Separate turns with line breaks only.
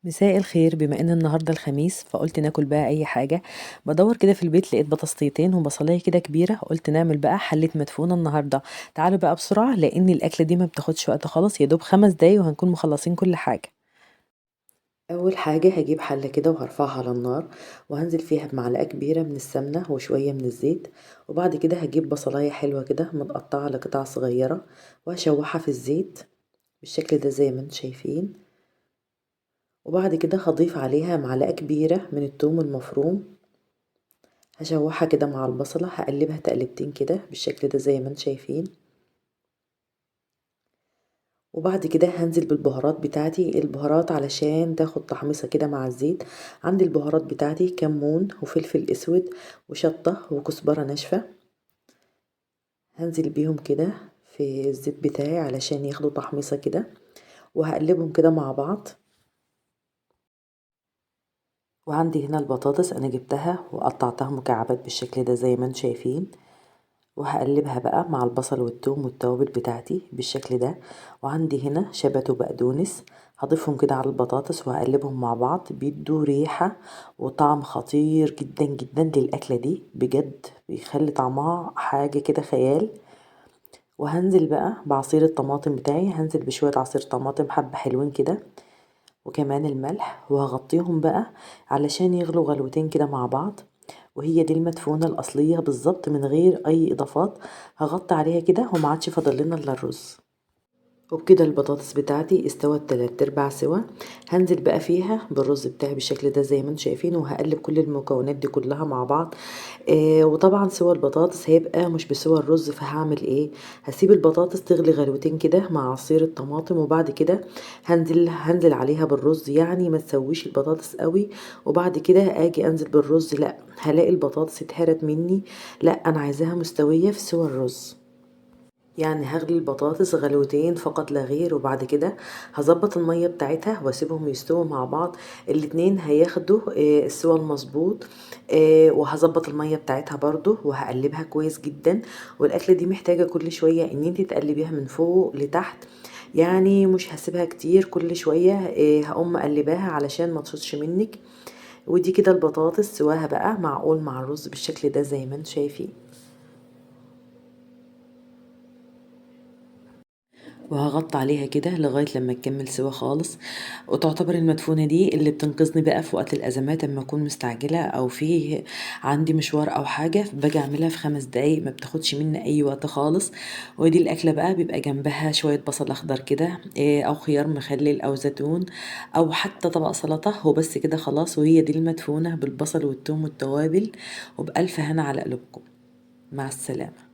مساء الخير. بما ان النهارده الخميس فقلت ناكل بقى اي حاجه. بدور كده في البيت لقيت بطاطستين وبصلايه كده كبيره، قلت نعمل بقى حله مدفونه النهارده. تعالوا بقى بسرعه لان الاكله دي ما بتاخدش وقت خالص، يا دوب 5 دقايق وهنكون مخلصين كل حاجه. اول حاجه هجيب حله كده وهرفعها على النار، وهنزل فيها بمعلقه كبيره من السمنه وشويه من الزيت. وبعد كده هجيب بصلايه حلوه كده متقطعه لقطع صغيره، وهشوحها في الزيت بالشكل ده زي ما انتم شايفين. وبعد كده هضيف عليها معلقة كبيرة من الثوم المفروم، هشوحها كده مع البصلة، هقلبها تقلبتين كده بالشكل ده زي ما انتم شايفين. وبعد كده هنزل بالبهارات بتاعتي، البهارات علشان تاخد تحميصة كده مع الزيت. عندي البهارات بتاعتي كمون وفلفل اسود وشطة وكزبرة ناشفة، هنزل بيهم كده في الزيت بتاعي علشان ياخدوا تحميصة كده، وهقلبهم كده مع بعض. وعندي هنا البطاطس انا جبتها وقطعتها مكعبات بالشكل ده زي ما انتم شايفين، وهقلبها بقى مع البصل والثوم والتوابل بتاعتي بالشكل ده. وعندي هنا شبت وبقدونس، هضيفهم كده على البطاطس وهقلبهم مع بعض، بيدوا ريحة وطعم خطير جدا جدا للأكلة دي، بجد بيخلي طعمها حاجة كده خيال. وهنزل بقى بعصير الطماطم بتاعي، هنزل بشوية عصير طماطم حبة حلوين كده، وكمان الملح، وهغطيهم بقى علشان يغلوا غلوتين كده مع بعض. وهي دي المدفونة الأصلية بالظبط من غير أي إضافات. هغطي عليها كده وما عادش فاضل لنا إلا الرز. وبكده البطاطس بتاعتي استوت 3/4 سوا. هنزل بقى فيها بالرز بتاعي بالشكل ده زي ما انتم شايفين، وهقلب كل المكونات دي كلها مع بعض. وطبعا سوا البطاطس هيبقى مش بسوا الرز، فهعمل ايه؟ هسيب البطاطس تغلي غلوتين كده مع عصير الطماطم، وبعد كده هنزل عليها بالرز، يعني ما تسويش البطاطس قوي. وبعد كده اجي انزل بالرز، لا هلاقي البطاطس اتهرت مني. لا انا عايزاها مستوية في سوا الرز، يعني هغلي البطاطس غلوتين فقط لا غير. وبعد كده هظبط المية بتاعتها واسيبهم يستووا مع بعض، الاتنين هياخدوا السوا المظبوط. وهظبط المية بتاعتها برضو وهقلبها كويس جدا. والاكلة دي محتاجة كل شوية ان انت تقلبيها من فوق لتحت، يعني مش هسيبها كتير، كل شوية هقوم مقلباها علشان ما تشطش منك. ودي كده البطاطس سواها بقى معقول مع الرز بالشكل ده زي ما انتم شايفين. وهغطي عليها كده لغاية لما تكمل سوا خالص. وتعتبر المدفونة دي اللي بتنقذني بقى في وقت الأزمات، اما أكون مستعجلة أو في عندي مشوار أو حاجة، باجي أعملها في 5 دقايق، ما بتاخدش مني أي وقت خالص. ودي الأكلة بقى بيبقى جنبها شوية بصل أخضر كده، أو خيار مخلل أو زيتون، أو حتى طبق سلطة وبس كده خلاص. وهي دي المدفونة بالبصل والثوم والتوابل، وبألف هنا على قلوبكم. مع السلامة.